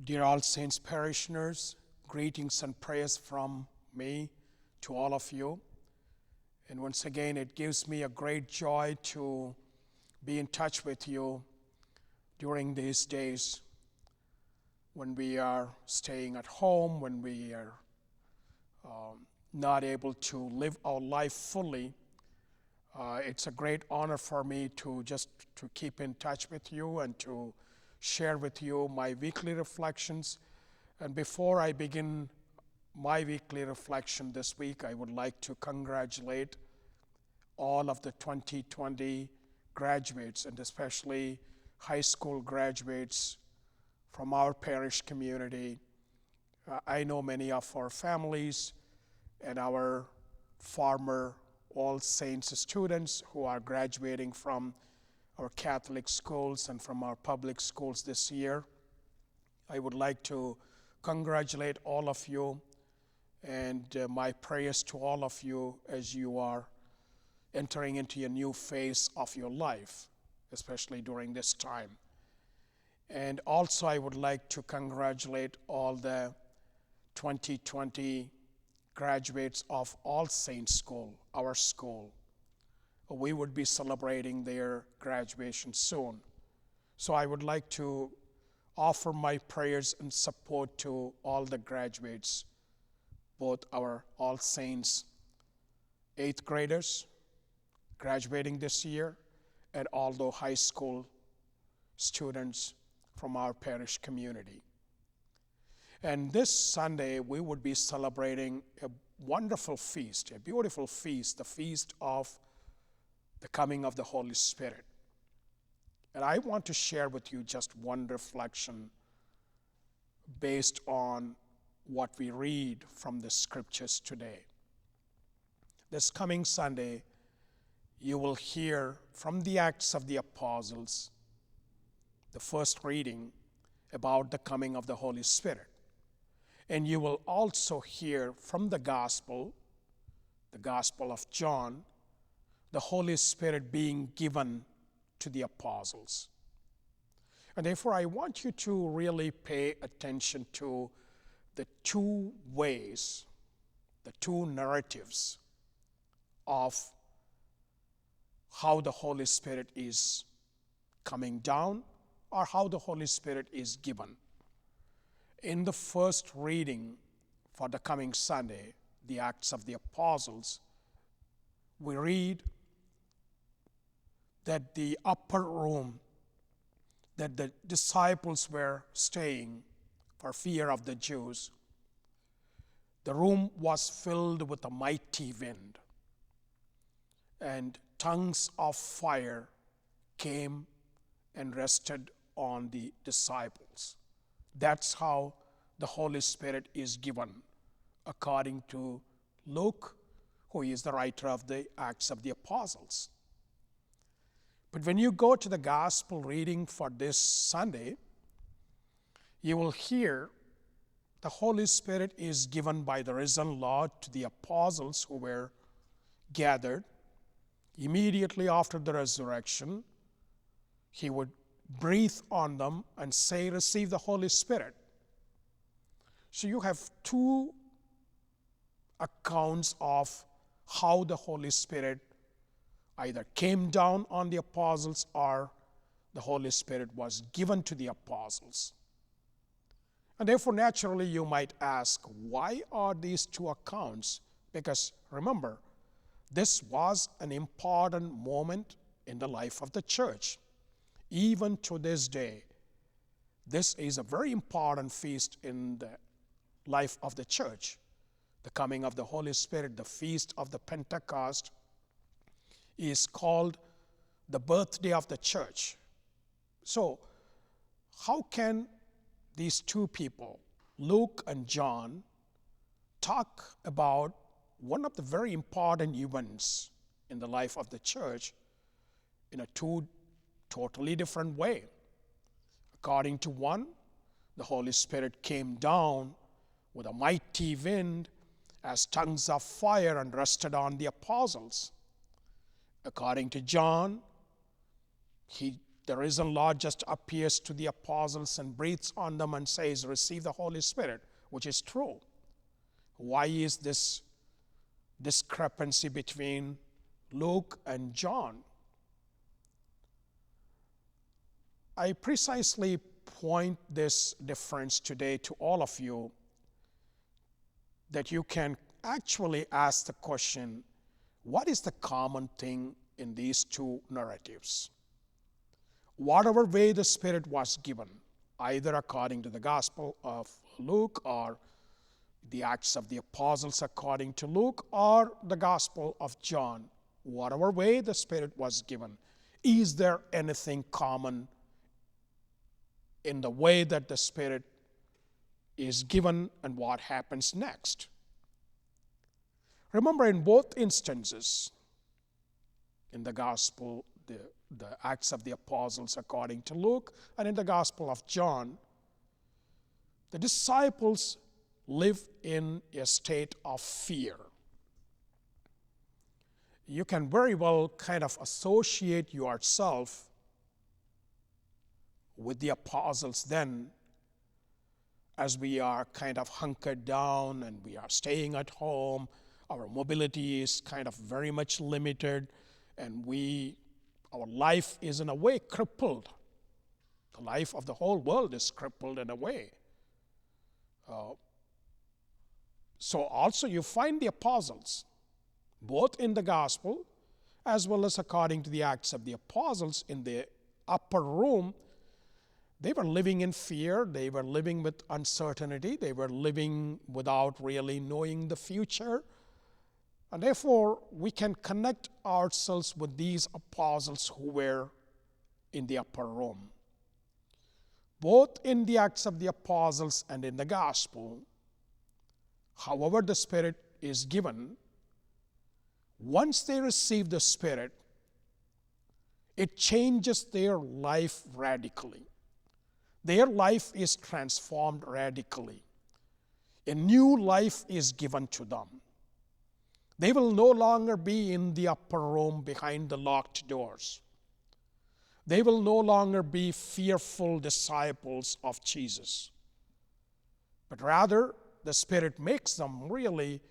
Dear all Saints parishioners, greetings and prayers from me to all of you. And once again, it gives me a great joy to be in touch with you during these days when we are staying at home, when we are not able to live our life fully. It's a great honor for me to keep in touch with you and to share with you my weekly reflections. And before I begin my weekly reflection this week, I would like to congratulate all of the 2020 graduates, and especially high school graduates from our parish community. I know many of our families and our former All Saints students who are graduating from our Catholic schools and from our public schools this year. I would like to congratulate all of you, and my prayers to all of you as you are entering into a new phase of your life, especially during this time. And also I would like to congratulate all the 2020 graduates of All Saints School, our school. We would be celebrating their graduation soon. So I would like to offer my prayers and support to all the graduates, both our All Saints 8th graders graduating this year and all the high school students from our parish community. And this Sunday, we would be celebrating a wonderful feast, a beautiful feast, the feast of the coming of the Holy Spirit. And I want to share with you just one reflection based on what we read from the scriptures today. This coming Sunday, you will hear from the Acts of the Apostles, the first reading about the coming of the Holy Spirit. And you will also hear from the Gospel of John, the Holy Spirit being given to the apostles. And therefore, I want you to really pay attention to the two ways, the two narratives of how the Holy Spirit is coming down or how the Holy Spirit is given. In the first reading for the coming Sunday, the Acts of the Apostles, we read that the upper room that the disciples were staying for fear of the Jews, the room was filled with a mighty wind, and tongues of fire came and rested on the disciples. That's how the Holy Spirit is given, according to Luke, who is the writer of the Acts of the Apostles. But when you go to the gospel reading for this Sunday, you will hear the Holy Spirit is given by the risen Lord to the apostles who were gathered. Immediately after the resurrection, he would breathe on them and say, "Receive the Holy Spirit." So you have two accounts of how the Holy Spirit either came down on the apostles or the Holy Spirit was given to the apostles. And therefore, naturally, you might ask, why are these two accounts? Because remember, this was an important moment in the life of the church. Even to this day, this is a very important feast in the life of the church. The coming of the Holy Spirit, the feast of the Pentecost, is called the birthday of the church. So, how can these two people, Luke and John, talk about one of the very important events in the life of the church in a two totally different way? According to one, the Holy Spirit came down with a mighty wind as tongues of fire and rested on the apostles. According to John, the the risen Lord just appears to the apostles and breathes on them and says, receive the Holy Spirit, which is true. Why is this discrepancy between Luke and John? I precisely point this difference today to all of you, that you can actually ask the question, what is the common thing in these two narratives? Whatever way the Spirit was given, either according to the Gospel of Luke or the Acts of the Apostles according to Luke or the Gospel of John, whatever way the Spirit was given, is there anything common in the way that the Spirit is given and what happens next? Remember, in both instances, in the Gospel, the Acts of the Apostles according to Luke, and in the Gospel of John, the disciples live in a state of fear. You can very well kind of associate yourself with the apostles then, as we are kind of hunkered down and we are staying at home. Our mobility is kind of very much limited, and our life is in a way crippled. The life of the whole world is crippled in a way. So also you find the apostles, both in the gospel as well as according to the Acts of the Apostles, in the upper room. They were living in fear, they were living with uncertainty, they were living without really knowing the future. And therefore, we can connect ourselves with these apostles who were in the upper room. Both in the Acts of the Apostles and in the Gospel, however the Spirit is given, once they receive the Spirit, it changes their life radically. Their life is transformed radically. A new life is given to them. They will no longer be in the upper room behind the locked doors. They will no longer be fearful disciples of Jesus. But rather, the Spirit makes them really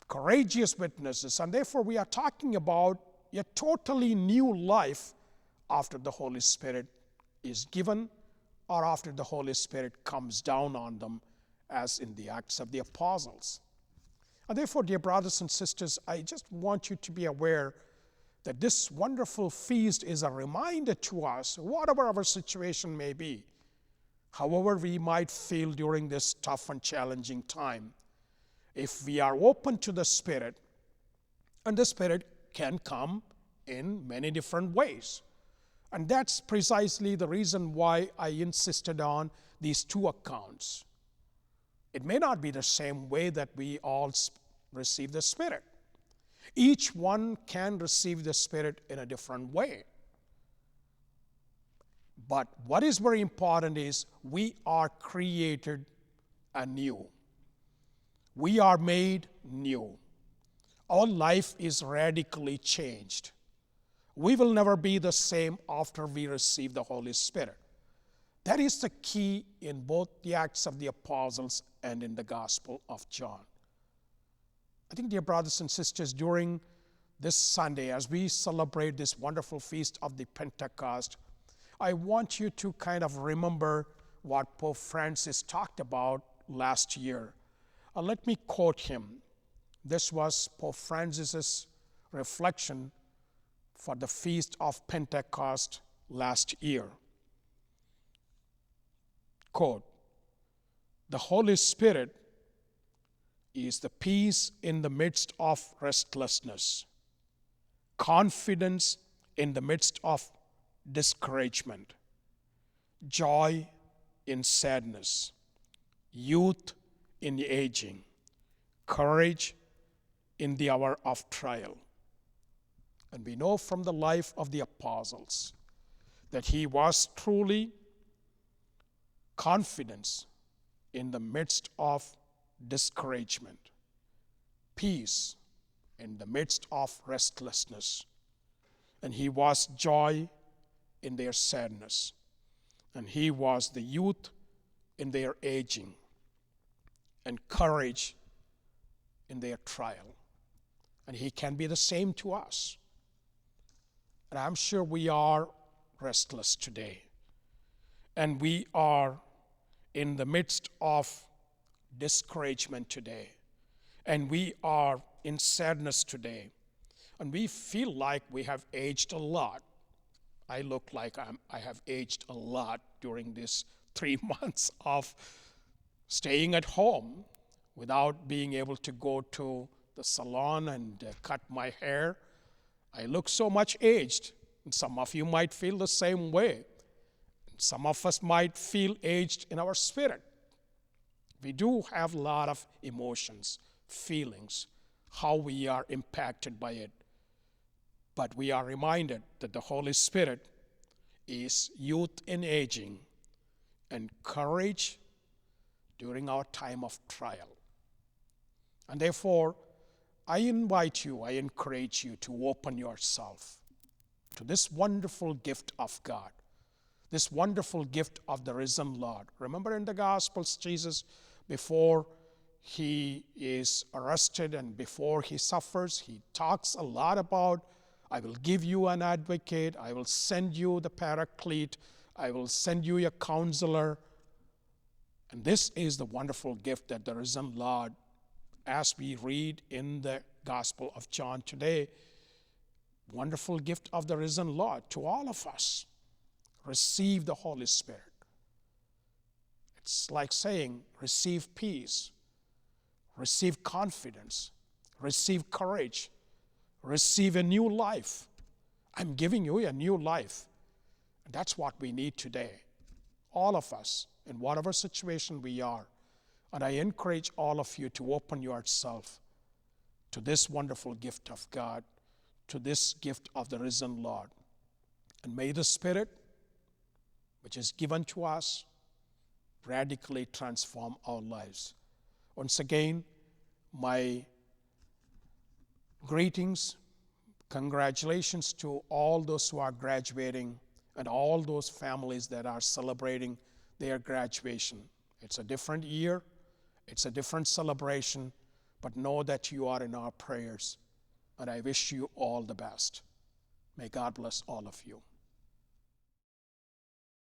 courageous witnesses. And therefore, we are talking about a totally new life after the Holy Spirit is given or after the Holy Spirit comes down on them, as in the Acts of the Apostles. And therefore, dear brothers and sisters, I just want you to be aware that this wonderful feast is a reminder to us, whatever our situation may be, however we might feel during this tough and challenging time, if we are open to the Spirit, and the Spirit can come in many different ways. And that's precisely the reason why I insisted on these two accounts. It may not be the same way that we all receive the Spirit. Each one can receive the Spirit in a different way. But what is very important is we are created anew. We are made new. Our life is radically changed. We will never be the same after we receive the Holy Spirit. That is the key in both the Acts of the Apostles and in the Gospel of John. I think, dear brothers and sisters, during this Sunday, as we celebrate this wonderful feast of the Pentecost, I want you to kind of remember what Pope Francis talked about last year. Let me quote him. This was Pope Francis's reflection for the Feast of Pentecost last year. Quote, "The Holy Spirit is the peace in the midst of restlessness, confidence in the midst of discouragement, joy in sadness, youth in aging, courage in the hour of trial." And we know from the life of the apostles that he was truly confidence in the midst of discouragement, peace in the midst of restlessness, and he was joy in their sadness, and He was the youth in their aging, and courage in their trial. And He can be the same to us. And I'm sure we are restless today, and we are in the midst of discouragement today, and we are in sadness today, and we feel like we have aged a lot. I look like I have aged a lot during these 3 months of staying at home without being able to go to the salon and cut my hair. I look so much aged. And some of you might feel the same way. Some of us might feel aged in our spirit. We do have a lot of emotions, feelings, how we are impacted by it. But we are reminded that the Holy Spirit is youth in aging and courage during our time of trial. And therefore, I invite you, I encourage you to open yourself to this wonderful gift of God, this wonderful gift of the risen Lord. Remember in the Gospels, Jesus, before He is arrested and before He suffers, He talks a lot about, I will give you an advocate, I will send you the paraclete, I will send you a counselor. And this is the wonderful gift that the risen Lord, as we read in the Gospel of John today, wonderful gift of the risen Lord to all of us. Receive the Holy Spirit. It's like saying, receive peace, receive confidence, receive courage, receive a new life. I'm giving you a new life. And that's what we need today. All of us, in whatever situation we are. And I encourage all of you to open yourself to this wonderful gift of God, to this gift of the risen Lord. And may the Spirit, which is given to us, radically transform our lives. Once again, my greetings, congratulations to all those who are graduating and all those families that are celebrating their graduation. It's a different year, it's a different celebration, but know that you are in our prayers, and I wish you all the best. May God bless all of you.